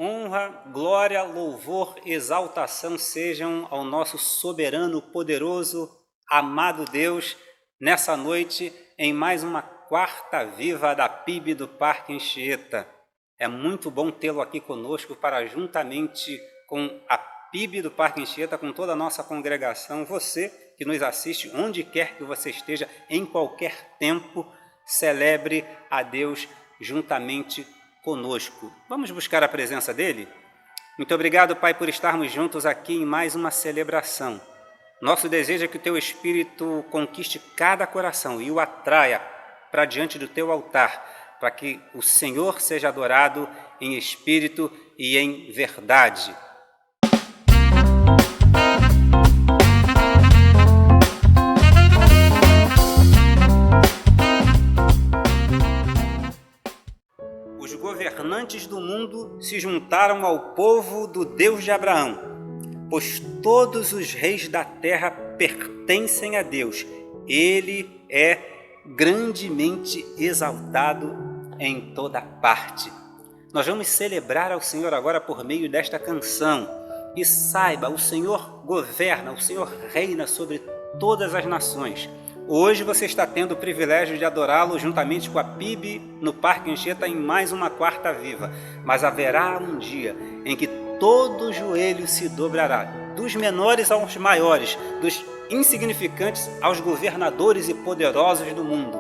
Honra, glória, louvor, exaltação sejam ao nosso soberano, poderoso, amado Deus, nessa noite, em mais uma quarta viva da PIB do Parque Anchieta. É muito bom tê-lo aqui conosco para, juntamente com a PIB do Parque Anchieta, com toda a nossa congregação, você que nos assiste, onde quer que você esteja, em qualquer tempo, celebre a Deus juntamente conosco. Vamos buscar a presença dele? Muito obrigado, Pai, por estarmos juntos aqui em mais uma celebração. Nosso desejo é que o Teu Espírito conquiste cada coração e o atraia para diante do Teu altar, para que o Senhor seja adorado em espírito e em verdade. Os governantes do mundo se juntaram ao povo do Deus de Abraão, pois todos os reis da terra pertencem a Deus. Ele é grandemente exaltado em toda parte. Nós vamos celebrar ao Senhor agora por meio desta canção. E saiba, o Senhor governa, o Senhor reina sobre todas as nações. Hoje você está tendo o privilégio de adorá-lo juntamente com a PIB no Parque Anchieta em mais uma quarta viva. Mas haverá um dia em que todo joelho se dobrará, dos menores aos maiores, dos insignificantes aos governadores e poderosos do mundo.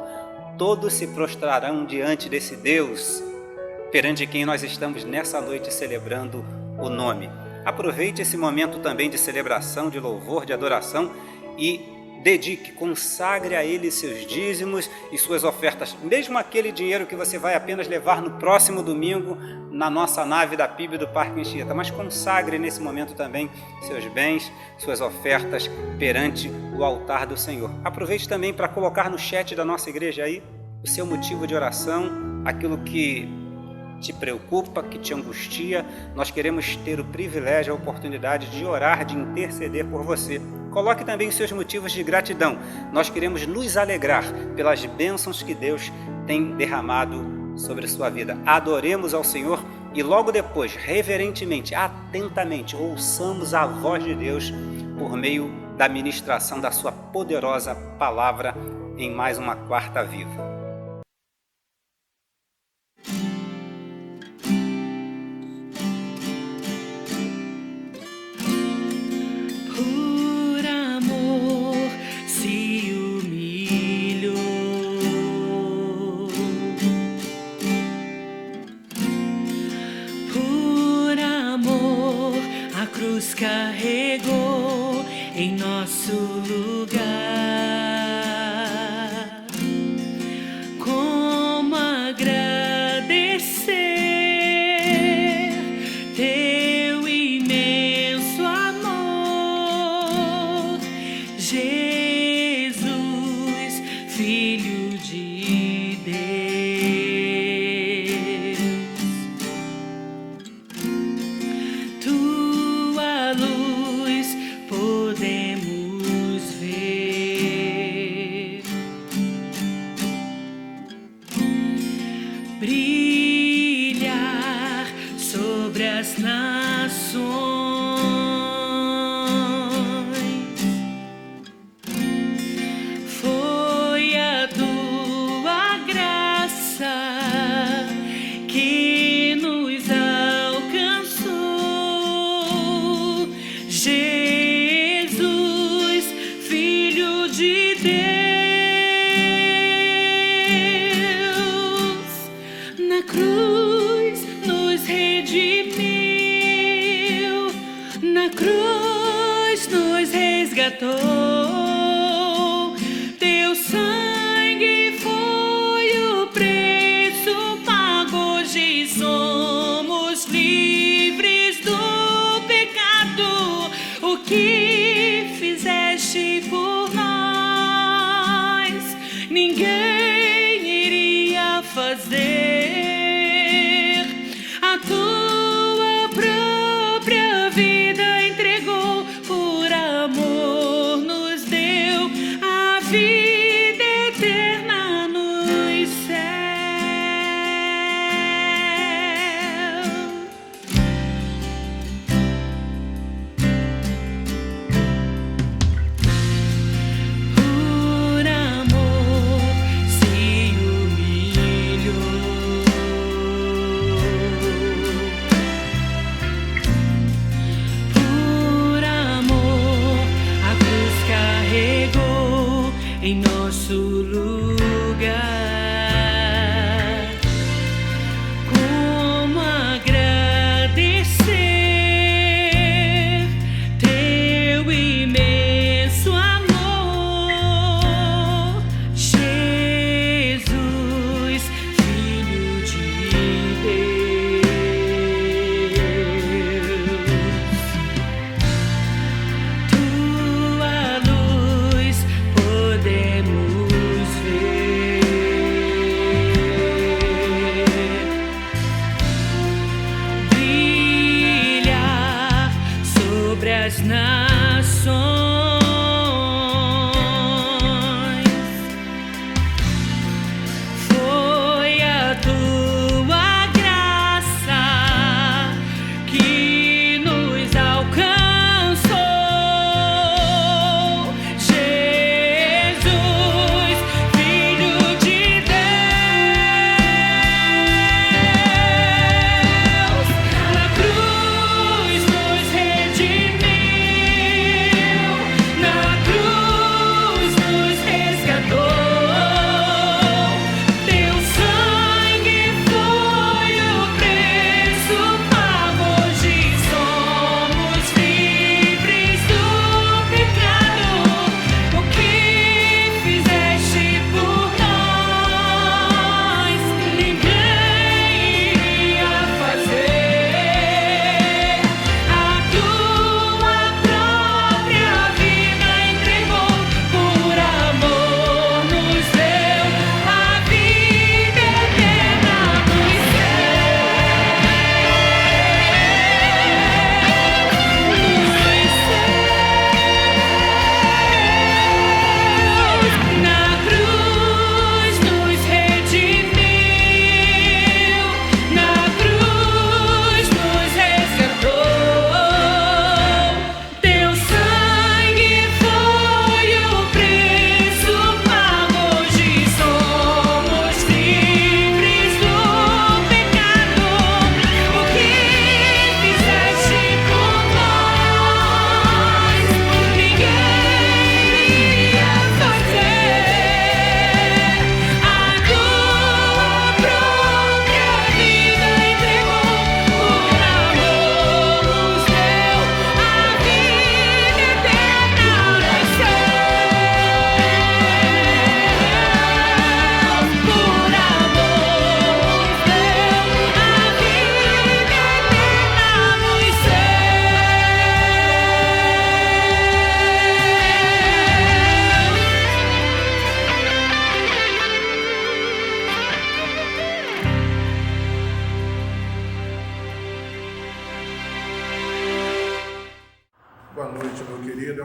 Todos se prostrarão diante desse Deus, perante quem nós estamos nessa noite celebrando o nome. Aproveite esse momento também de celebração, de louvor, de adoração e dedique, consagre a Ele seus dízimos e suas ofertas, mesmo aquele dinheiro que você vai apenas levar no próximo domingo na nossa nave da PIB do Parque Anchieta, mas consagre nesse momento também seus bens, suas ofertas perante o altar do Senhor. Aproveite também para colocar no chat da nossa igreja aí o seu motivo de oração, aquilo que te preocupa, que te angustia. Nós queremos ter o privilégio, a oportunidade de orar, de interceder por você. Coloque também os seus motivos de gratidão. Nós queremos nos alegrar pelas bênçãos que Deus tem derramado sobre a sua vida. Adoremos ao Senhor e logo depois, reverentemente, atentamente, ouçamos a voz de Deus por meio da ministração da sua poderosa palavra em mais uma quarta viva. Carregou em nosso lugar. Como agradecer teu imenso amor, Jesus, Filho de Deus. Tua luz podemos ver brilhar sobre as nações. Foi a tua graça que nos alcançou, Jesus, Filho de Deus. Na cruz nos redimiu, na cruz nos resgatou. Teu sangue foi o preço pago, hoje somos livres do pecado. O que fizeste por nós, ninguém iria fazer. A tua própria vida entregou, por amor nos deu a vida eterna nos céus.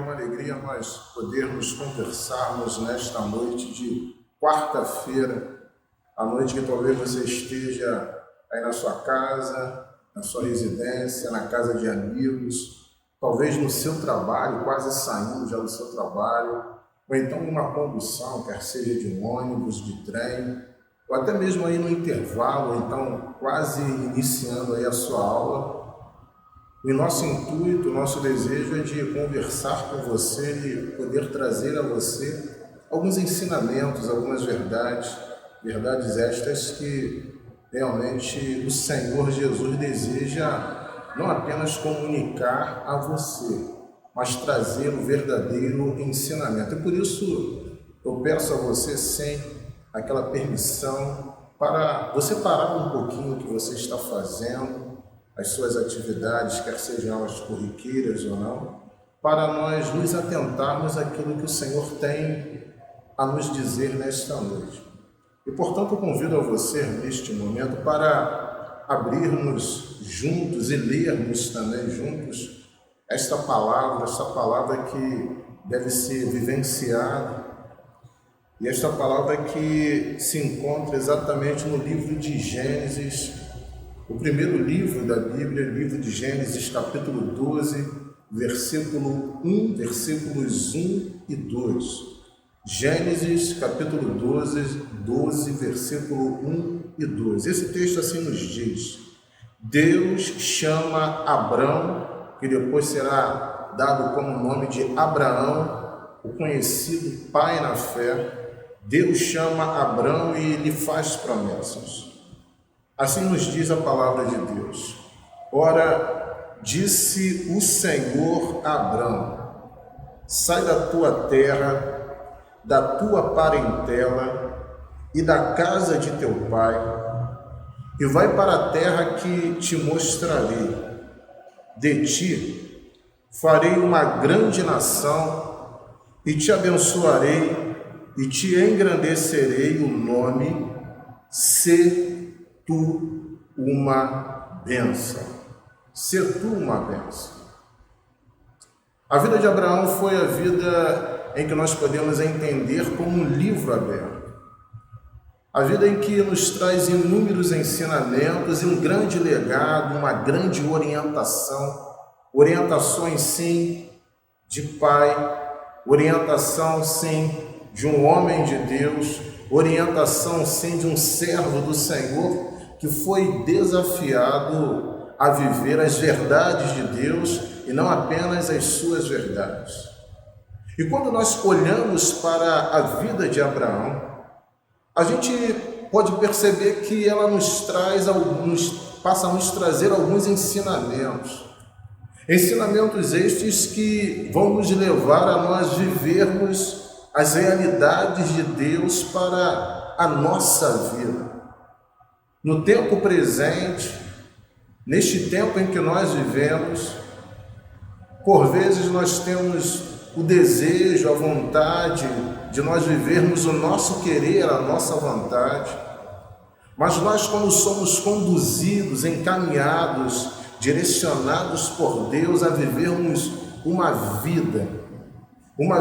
uma alegria nós podermos conversarmos nesta noite de quarta-feira, a noite que talvez você esteja aí na sua casa, na sua residência, na casa de amigos, talvez no seu trabalho, quase saindo já do seu trabalho, ou então numa condução, quer seja de um ônibus, de trem, ou até mesmo aí no intervalo, ou então quase iniciando aí a sua aula. O nosso intuito, o nosso desejo é de conversar com você e poder trazer a você alguns ensinamentos, algumas verdades estas que realmente o Senhor Jesus deseja não apenas comunicar a você, mas trazer o verdadeiro ensinamento. E por isso eu peço a você, sem aquela permissão, para você parar um pouquinho o que você está fazendo, as suas atividades, quer sejam elas corriqueiras ou não, para nós nos atentarmos àquilo que o Senhor tem a nos dizer nesta noite. E, portanto, eu convido a você, neste momento, para abrirmos juntos e lermos também juntos esta palavra que deve ser vivenciada, e esta palavra que se encontra exatamente no livro de Gênesis, o primeiro livro da Bíblia, livro de Gênesis, capítulo 12, versículo 1, versículos 1 e 2. Gênesis, capítulo 12, versículo 1 e 2. Esse texto assim nos diz: Deus chama Abrão, que depois será dado como nome de Abraão, o conhecido pai na fé. Deus chama Abrão e lhe faz promessas. Assim nos diz a palavra de Deus: Ora, disse o Senhor a Abrão: sai da tua terra, da tua parentela e da casa de teu pai, e vai para a terra que te mostrarei. De ti farei uma grande nação, e te abençoarei, e te engrandecerei o nome, se tu uma bênção. Ser tu uma bênção. A vida de Abraão foi a vida em que nós podemos entender como um livro aberto. A vida em que nos traz inúmeros ensinamentos e um grande legado, uma grande orientações sim de pai, orientação sim de um homem de Deus, orientação sim de um servo do Senhor, que foi desafiado a viver as verdades de Deus e não apenas as suas verdades. E quando nós olhamos para a vida de Abraão, a gente pode perceber que ela passa a nos trazer alguns ensinamentos. Ensinamentos estes que vão nos levar a nós vivermos as realidades de Deus para a nossa vida. No tempo presente, neste tempo em que nós vivemos, por vezes nós temos o desejo, a vontade de nós vivermos o nosso querer, a nossa vontade. Mas nós, quando somos conduzidos, encaminhados, direcionados por Deus a vivermos uma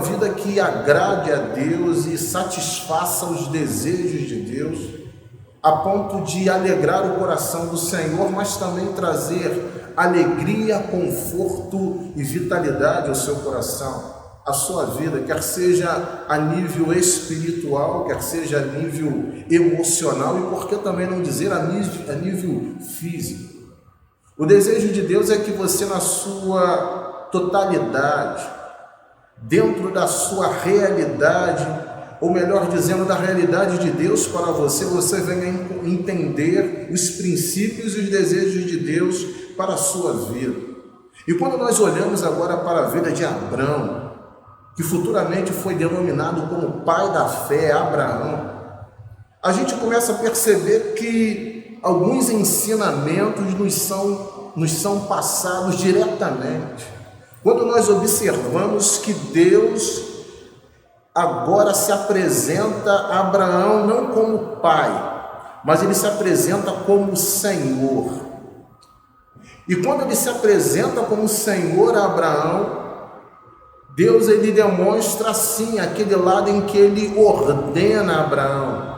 vida que agrade a Deus e satisfaça os desejos de Deus, a ponto de alegrar o coração do Senhor, mas também trazer alegria, conforto e vitalidade ao seu coração, à sua vida, quer seja a nível espiritual, quer seja a nível emocional e, por que também não dizer, a nível físico. O desejo de Deus é que você, na sua totalidade, dentro da sua realidade, ou melhor dizendo, da realidade de Deus para você, você venha entender os princípios e os desejos de Deus para a sua vida. E quando nós olhamos agora para a vida de Abrão, que futuramente foi denominado como pai da fé, Abraão, a gente começa a perceber que alguns ensinamentos nos são passados diretamente. Quando nós observamos que Deus agora se apresenta a Abraão não como pai, mas ele se apresenta como Senhor. E quando ele se apresenta como Senhor a Abraão, Deus ele demonstra sim aquele lado em que ele ordena Abraão.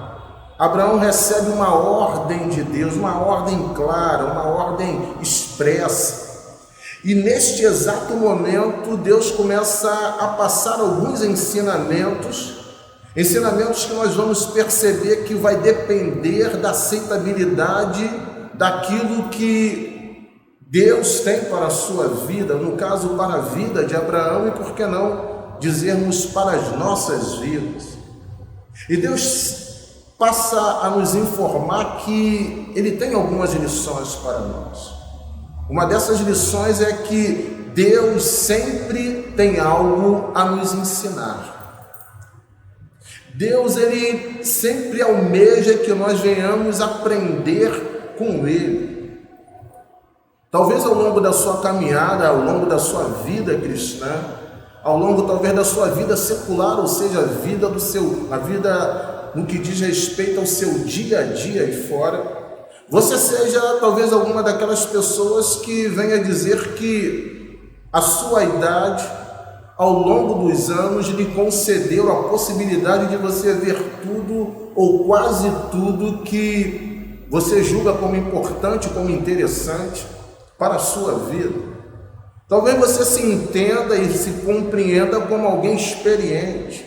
Abraão recebe uma ordem de Deus, uma ordem clara, uma ordem expressa. E neste exato momento, Deus começa a passar alguns ensinamentos que nós vamos perceber que vai depender da aceitabilidade daquilo que Deus tem para a sua vida, no caso para a vida de Abraão e por que não dizermos para as nossas vidas. E Deus passa a nos informar que Ele tem algumas lições para nós. Uma dessas lições é que Deus sempre tem algo a nos ensinar. Deus, Ele sempre almeja que nós venhamos aprender com Ele. Talvez ao longo da sua caminhada, ao longo da sua vida cristã, ao longo talvez da sua vida secular, ou seja, a vida no que diz respeito ao seu dia a dia e fora, você seja talvez alguma daquelas pessoas que venha dizer que a sua idade, ao longo dos anos, lhe concedeu a possibilidade de você ver tudo ou quase tudo que você julga como importante, como interessante para a sua vida. Talvez você se entenda e se compreenda como alguém experiente.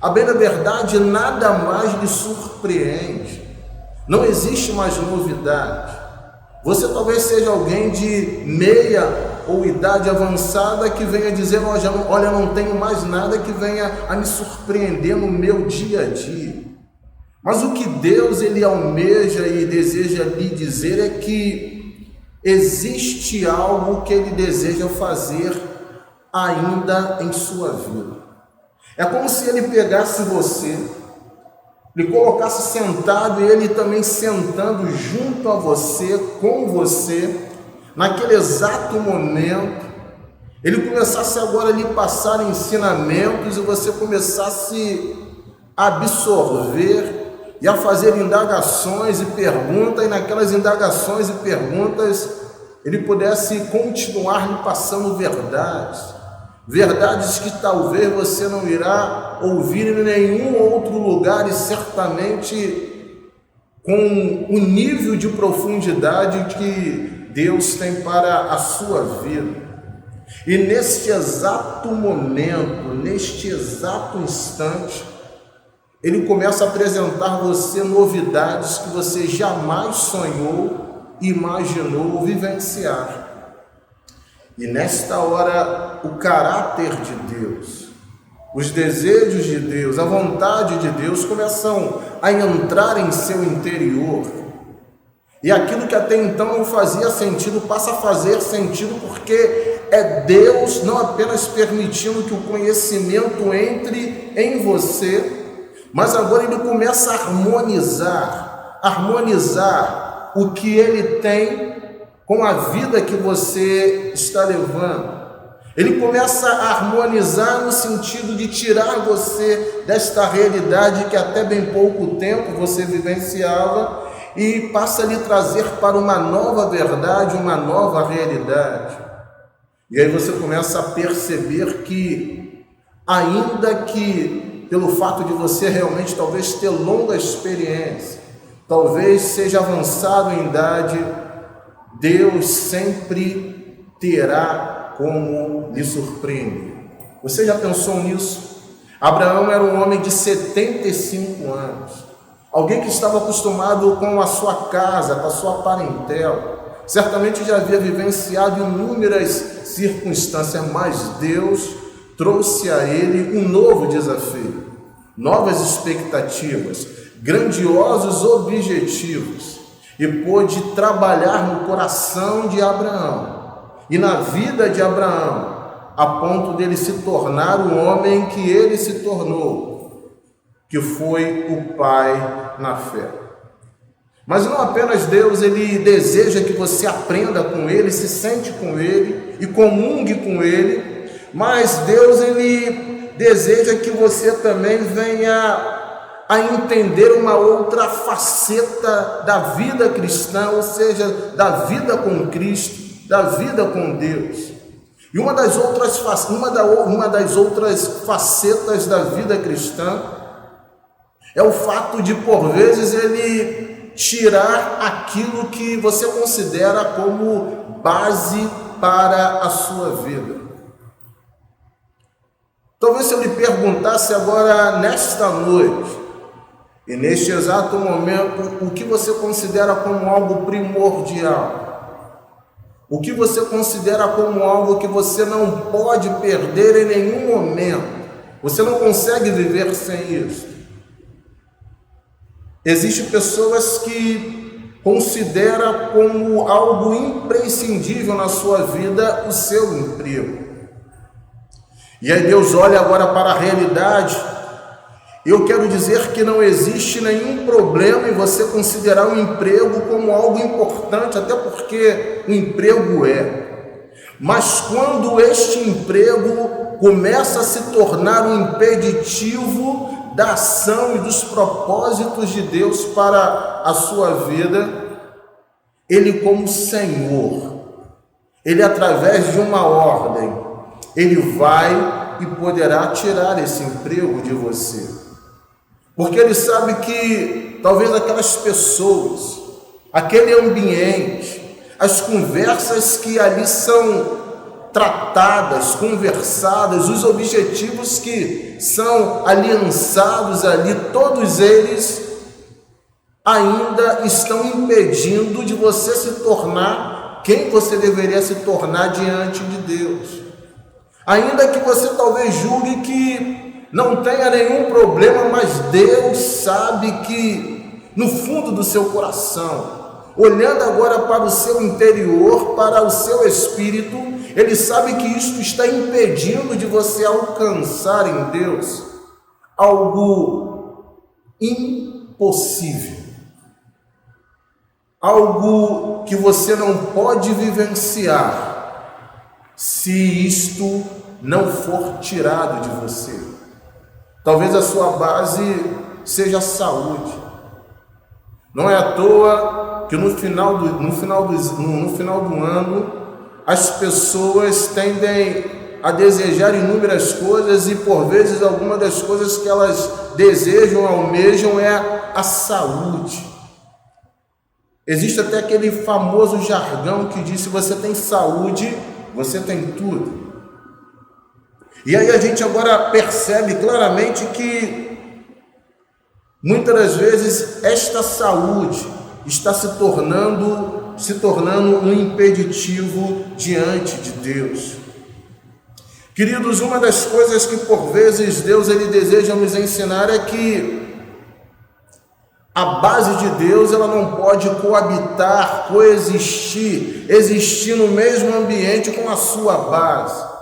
A bem da verdade, nada mais lhe surpreende. Não existe mais novidade. Você talvez seja alguém de meia ou idade avançada que venha dizer, olha, não tenho mais nada que venha a me surpreender no meu dia a dia. Mas o que Deus ele almeja e deseja lhe dizer é que existe algo que Ele deseja fazer ainda em sua vida. É como se Ele pegasse você, lhe colocasse sentado e Ele também sentando junto a você, com você, naquele exato momento, Ele começasse agora a lhe passar ensinamentos e você começasse a absorver e a fazer indagações e perguntas, e naquelas indagações e perguntas Ele pudesse continuar lhe passando verdades que talvez você não irá ouvir em nenhum outro lugar e certamente com o nível de profundidade que Deus tem para a sua vida. E neste exato momento, neste exato instante, Ele começa a apresentar a você novidades que você jamais sonhou, imaginou vivenciar. E nesta hora, o caráter de Deus, os desejos de Deus, a vontade de Deus começam a entrar em seu interior. E aquilo que até então não fazia sentido, passa a fazer sentido, porque é Deus não apenas permitindo que o conhecimento entre em você, mas agora Ele começa a harmonizar o que Ele tem com a vida que você está levando. Ele começa a harmonizar no sentido de tirar você desta realidade que até bem pouco tempo você vivenciava e passa a lhe trazer para uma nova verdade, uma nova realidade. E aí você começa a perceber que, ainda que pelo fato de você realmente talvez ter longa experiência, talvez seja avançado em idade, Deus sempre terá como lhe surpreender. Você já pensou nisso? Abraão era um homem de 75 anos, alguém que estava acostumado com a sua casa, com a sua parentela, certamente já havia vivenciado inúmeras circunstâncias, mas Deus trouxe a ele um novo desafio, novas expectativas, grandiosos objetivos, e pôde trabalhar no coração de Abraão e na vida de Abraão, a ponto dele se tornar o homem que ele se tornou, que foi o pai na fé. Mas não apenas Deus, Ele deseja que você aprenda com Ele, se sente com Ele e comungue com Ele, mas Deus, Ele deseja que você também venha a entender uma outra faceta da vida cristã, ou seja, da vida com Cristo, da vida com Deus. E uma das outras facetas da vida cristã é o fato de, por vezes, ele tirar aquilo que você considera como base para a sua vida. Talvez se eu lhe perguntasse agora, nesta noite, e neste exato momento, o que você considera como algo primordial? O que você considera como algo que você não pode perder em nenhum momento? Você não consegue viver sem isso. Existem pessoas que consideram como algo imprescindível na sua vida o seu emprego. E aí Deus olha agora para a realidade. Eu quero dizer que não existe nenhum problema em você considerar o emprego como algo importante, até porque o emprego é. Mas quando este emprego começa a se tornar um impeditivo da ação e dos propósitos de Deus para a sua vida, Ele, como Senhor, Ele, através de uma ordem, Ele vai e poderá tirar esse emprego de você. Porque Ele sabe que talvez aquelas pessoas, aquele ambiente, as conversas que ali são tratadas, conversadas, os objetivos que são aliançados ali, todos eles ainda estão impedindo de você se tornar quem você deveria se tornar diante de Deus. Ainda que você talvez julgue que não tenha nenhum problema, mas Deus sabe que no fundo do seu coração, olhando agora para o seu interior, para o seu espírito, Ele sabe que isto está impedindo de você alcançar em Deus algo impossível, algo que você não pode vivenciar se isto não for tirado de você. Talvez a sua base seja a saúde. Não é à toa que no final do ano as pessoas tendem a desejar inúmeras coisas e por vezes alguma das coisas que elas desejam, almejam é a saúde. Existe até aquele famoso jargão que diz: se você tem saúde, você tem tudo. E aí a gente agora percebe claramente que muitas das vezes esta saúde está se tornando um impeditivo diante de Deus. Queridos, uma das coisas que por vezes Deus ele deseja nos ensinar é que a base de Deus ela não pode coabitar, coexistir, existir no mesmo ambiente com a sua base.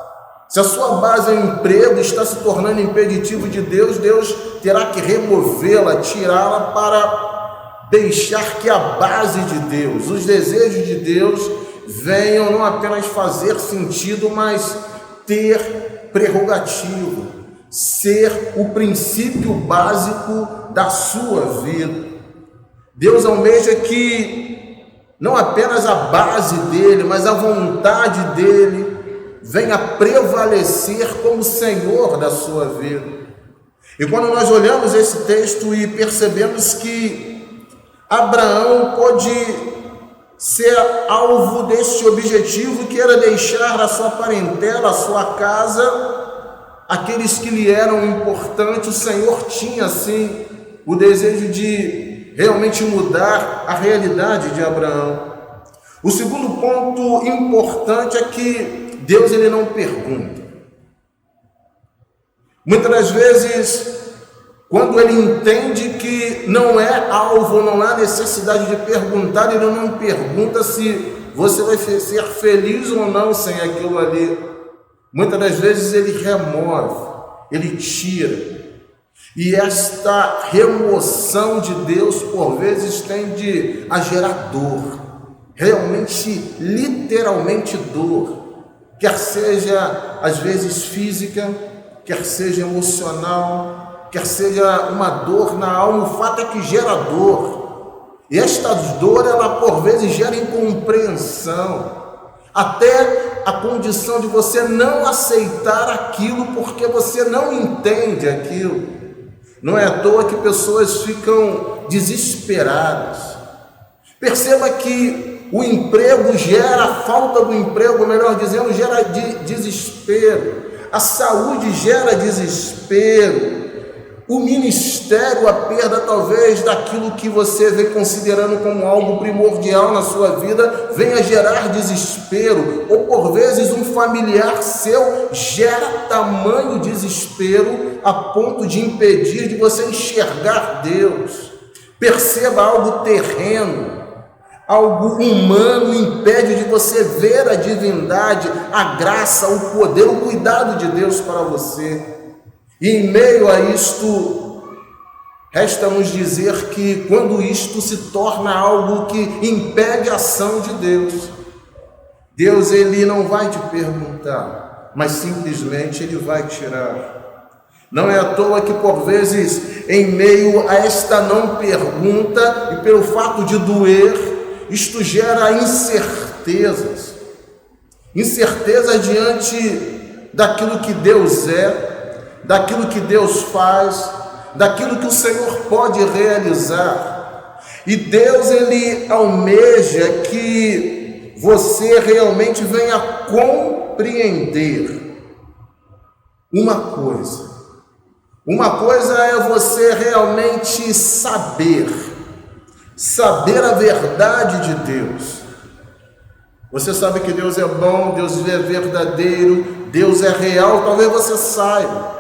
Se a sua base é o emprego, está se tornando impeditivo de Deus, Deus terá que removê-la, tirá-la para deixar que a base de Deus, os desejos de Deus venham não apenas fazer sentido, mas ter prerrogativa, ser o princípio básico da sua vida. Deus almeja que não apenas a base dele, mas a vontade dele venha prevalecer como Senhor da sua vida. E quando nós olhamos esse texto e percebemos que Abraão pode ser alvo deste objetivo, que era deixar a sua parentela, a sua casa, aqueles que lhe eram importantes, o Senhor tinha assim o desejo de realmente mudar a realidade de Abraão. O segundo ponto importante é que Deus ele não pergunta. Muitas das vezes, quando ele entende que não é alvo, não há necessidade de perguntar, ele não pergunta se você vai ser feliz ou não sem aquilo ali. Muitas das vezes ele remove, ele tira. E esta remoção de Deus, por vezes, tende a gerar dor. Realmente, literalmente dor. Quer seja, às vezes, física, quer seja emocional, quer seja uma dor na alma, o fato é que gera dor. E esta dor, ela por vezes gera incompreensão. Até a condição de você não aceitar aquilo porque você não entende aquilo. Não é à toa que pessoas ficam desesperadas. Perceba que o emprego gera, a falta do emprego, melhor dizendo, gera desespero. A saúde gera desespero. O ministério, a perda talvez daquilo que você vem considerando como algo primordial na sua vida, venha gerar desespero. Ou por vezes um familiar seu gera tamanho desespero a ponto de impedir de você enxergar Deus. Perceba, algo terreno, algo humano impede de você ver a divindade, a graça, o poder, o cuidado de Deus para você. E em meio a isto, resta-nos dizer que quando isto se torna algo que impede a ação de Deus, Deus ele não vai te perguntar, mas simplesmente ele vai tirar. Não é à toa que por vezes, em meio a esta não pergunta e pelo fato de doer, isto gera incertezas. Incerteza diante daquilo que Deus é, daquilo que Deus faz, daquilo que o Senhor pode realizar. E Deus ele almeja que você realmente venha compreender uma coisa. Uma coisa é você realmente saber a verdade de Deus. Você sabe que Deus é bom, Deus é verdadeiro, Deus é real, talvez você saiba.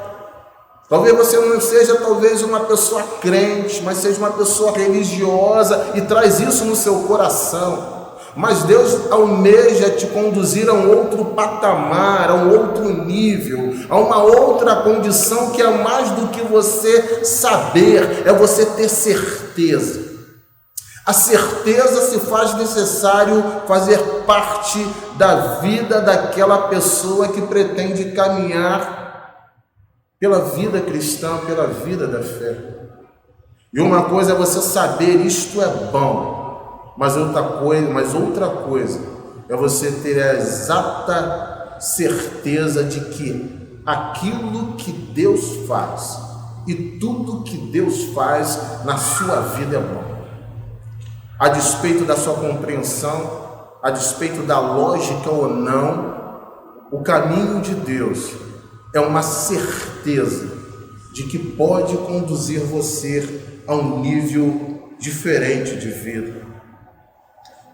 Talvez você não seja talvez uma pessoa crente, mas seja uma pessoa religiosa e traz isso no seu coração. Mas Deus almeja te conduzir a um outro patamar, a um outro nível, a uma outra condição que é mais do que você saber, é você ter certeza. A certeza se faz necessário fazer parte da vida daquela pessoa que pretende caminhar pela vida cristã, pela vida da fé. E uma coisa é você saber isto é bom, mas outra coisa é você ter a exata certeza de que aquilo que Deus faz e tudo que Deus faz na sua vida é bom. A despeito da sua compreensão, a despeito da lógica ou não, o caminho de Deus é uma certeza de que pode conduzir você a um nível diferente de vida.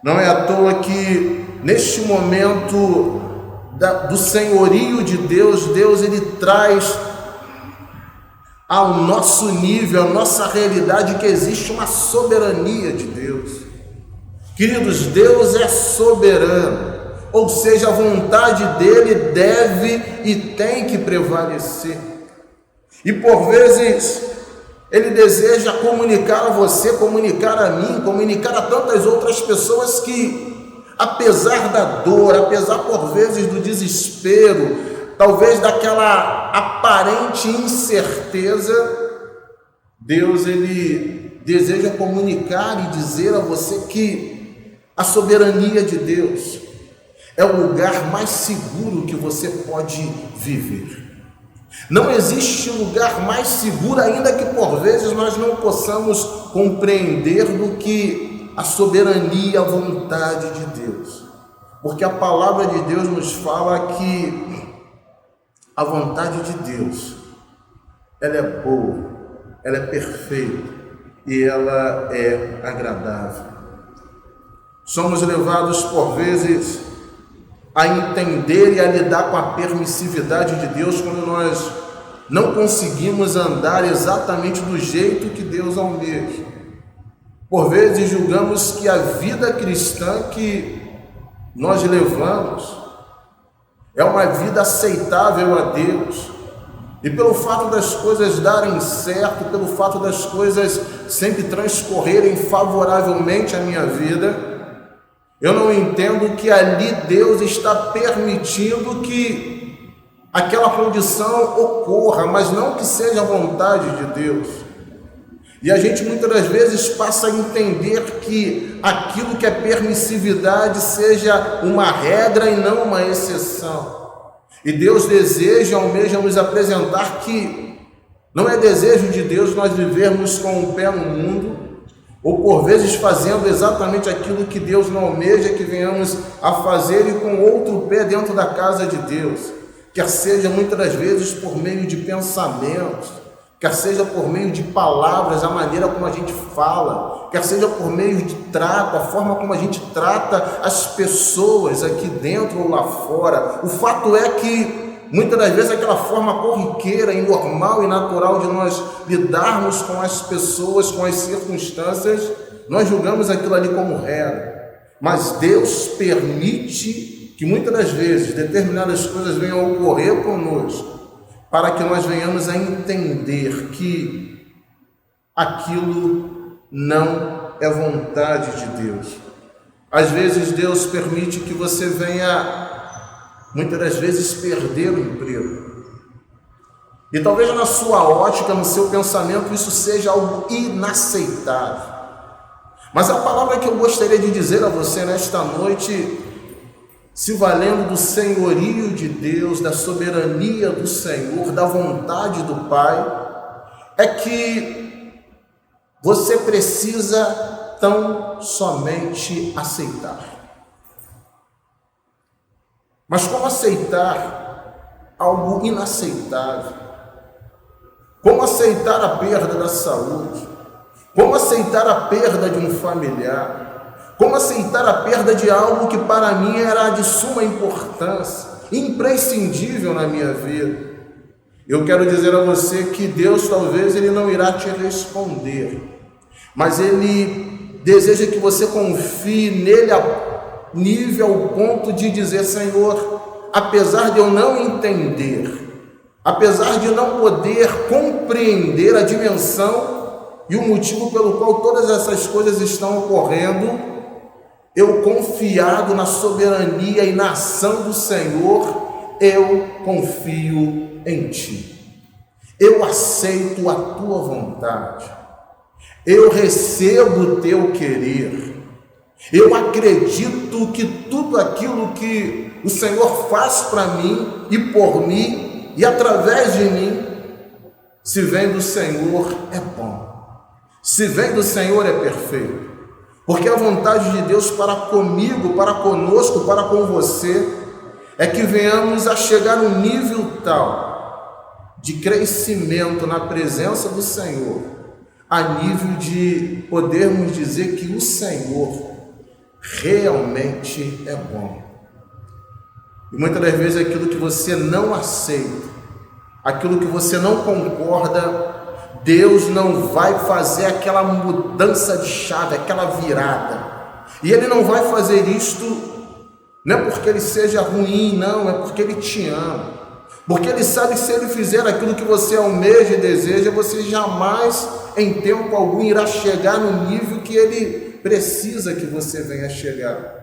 Não é à toa que neste momento do senhorio de Deus, Deus ele traz ao nosso nível, à nossa realidade, que existe uma soberania de Deus. Queridos, Deus é soberano. Ou seja, a vontade dele deve e tem que prevalecer. E por vezes, ele deseja comunicar a você, comunicar a mim, comunicar a tantas outras pessoas que, apesar da dor, apesar por vezes do desespero, talvez daquela aparente incerteza, Deus ele deseja comunicar e dizer a você que a soberania de Deus é o lugar mais seguro que você pode viver. Não existe lugar mais seguro, ainda que por vezes nós não possamos compreender, do que a soberania, a vontade de Deus. Porque a palavra de Deus nos fala que a vontade de Deus, ela é boa, ela é perfeita e ela é agradável. Somos levados por vezes a entender e a lidar com a permissividade de Deus quando nós não conseguimos andar exatamente do jeito que Deus almeja. Por vezes julgamos que a vida cristã que nós levamos é uma vida aceitável a Deus, e pelo fato das coisas darem certo, pelo fato das coisas sempre transcorrerem favoravelmente a minha vida, eu não entendo que ali Deus está permitindo que aquela condição ocorra, mas não que seja a vontade de Deus. E a gente muitas das vezes passa a entender que aquilo que é permissividade seja uma regra e não uma exceção. E Deus deseja, almeja nos apresentar que não é desejo de Deus nós vivermos com um pé no mundo, ou por vezes fazendo exatamente aquilo que Deus não almeja que venhamos a fazer e com outro pé dentro da casa de Deus, quer seja muitas das vezes por meio de pensamentos, quer seja por meio de palavras, a maneira como a gente fala, quer seja por meio de trato, a forma como a gente trata as pessoas aqui dentro ou lá fora. O fato é que muitas das vezes aquela forma corriqueira e normal e natural de nós lidarmos com as pessoas, com as circunstâncias, nós julgamos aquilo ali como regra. Mas Deus permite que muitas das vezes determinadas coisas venham a ocorrer conosco, para que nós venhamos a entender que aquilo não é vontade de Deus. Às vezes Deus permite que você venha, muitas das vezes, perder o emprego. E talvez na sua ótica, no seu pensamento, isso seja algo inaceitável. Mas a palavra que eu gostaria de dizer a você nesta noite, se valendo do senhorio de Deus, da soberania do Senhor, da vontade do Pai, é que você precisa tão somente aceitar. Mas como aceitar algo inaceitável? Como aceitar a perda da saúde? Como aceitar a perda de um familiar? Como aceitar a perda de algo que para mim era de suma importância, imprescindível na minha vida? Eu quero dizer a você que Deus talvez Ele não irá te responder, mas Ele deseja que você confie nele a nível, ao ponto de dizer: Senhor, apesar de eu não entender, apesar de não poder compreender a dimensão e o motivo pelo qual todas essas coisas estão ocorrendo, eu, confiado na soberania e na ação do Senhor, eu confio em Ti. Eu aceito a Tua vontade. Eu recebo o Teu querer. Eu acredito que tudo aquilo que o Senhor faz para mim e por mim e através de mim, se vem do Senhor, é bom. Se vem do Senhor, é perfeito. Porque a vontade de Deus para comigo, para conosco, para com você, é que venhamos a chegar a um nível tal de crescimento na presença do Senhor, a nível de podermos dizer que o Senhor realmente é bom. E muitas das vezes aquilo que você não aceita, aquilo que você não concorda, Deus não vai fazer aquela mudança de chave, aquela virada. E Ele não vai fazer isto, não é porque Ele seja ruim, não, é porque Ele te ama. Porque Ele sabe que se Ele fizer aquilo que você almeja e deseja, você jamais, em tempo algum, irá chegar no nível que Ele precisa que você venha chegar.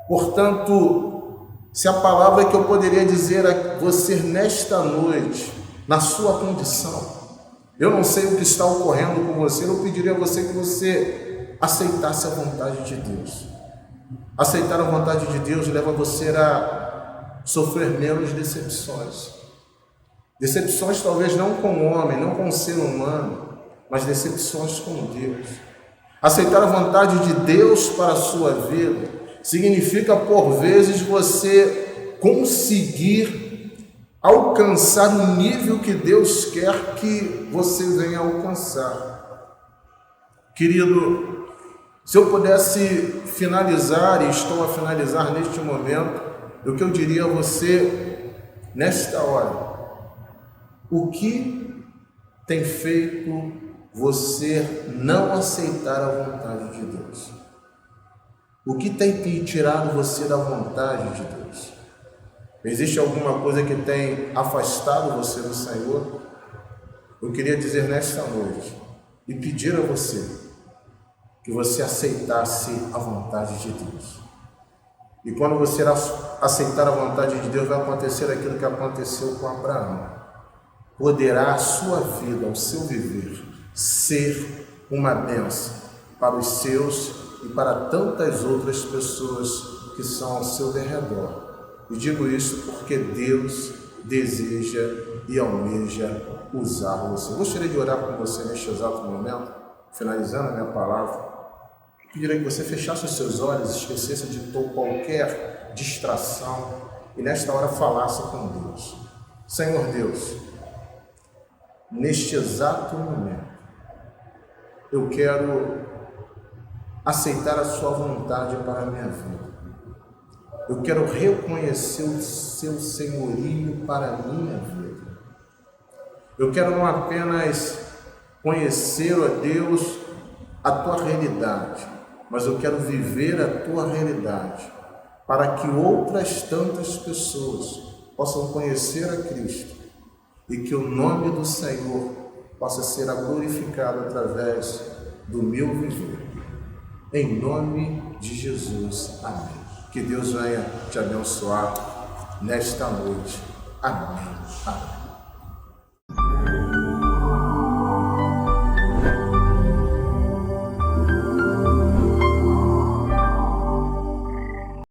Portanto, se a palavra que eu poderia dizer a você nesta noite, na sua condição, eu não sei o que está ocorrendo com você, eu pediria a você que você aceitasse a vontade de Deus. Aceitar a vontade de Deus leva você a sofrer menos decepções. Decepções talvez não com o homem, não com o ser humano, mas decepções com Deus. Aceitar a vontade de Deus para a sua vida significa, por vezes, você conseguir alcançar o nível que Deus quer que você venha alcançar. Querido, se eu pudesse finalizar, e estou a finalizar neste momento, o que eu diria a você nesta hora: o que tem feito você não aceitar a vontade de Deus? O que tem tirado você da vontade de Deus? Existe alguma coisa que tem afastado você do Senhor? Eu queria dizer nesta noite e pedir a você que você aceitasse a vontade de Deus. E quando você aceitar a vontade de Deus, vai acontecer aquilo que aconteceu com Abraão. Poderá a sua vida, o seu viver, ser uma bênção para os seus e para tantas outras pessoas que são ao seu derredor. E digo isso porque Deus deseja e almeja usar você. Eu gostaria de orar com você neste exato momento, finalizando a minha palavra. Eu pediria que você fechasse os seus olhos, esquecesse de qualquer distração e nesta hora falasse com Deus. Senhor Deus, neste exato momento, eu quero aceitar a sua vontade para a minha vida. Eu quero reconhecer o seu senhorio para a minha vida. Eu quero não apenas conhecer, ó Deus, a tua realidade, mas eu quero viver a tua realidade, para que outras tantas pessoas possam conhecer a Cristo e que o nome do Senhor possa ser glorificado através do meu viver. Em nome de Jesus. Amém. Que Deus venha te abençoar nesta noite. Amém. Amém.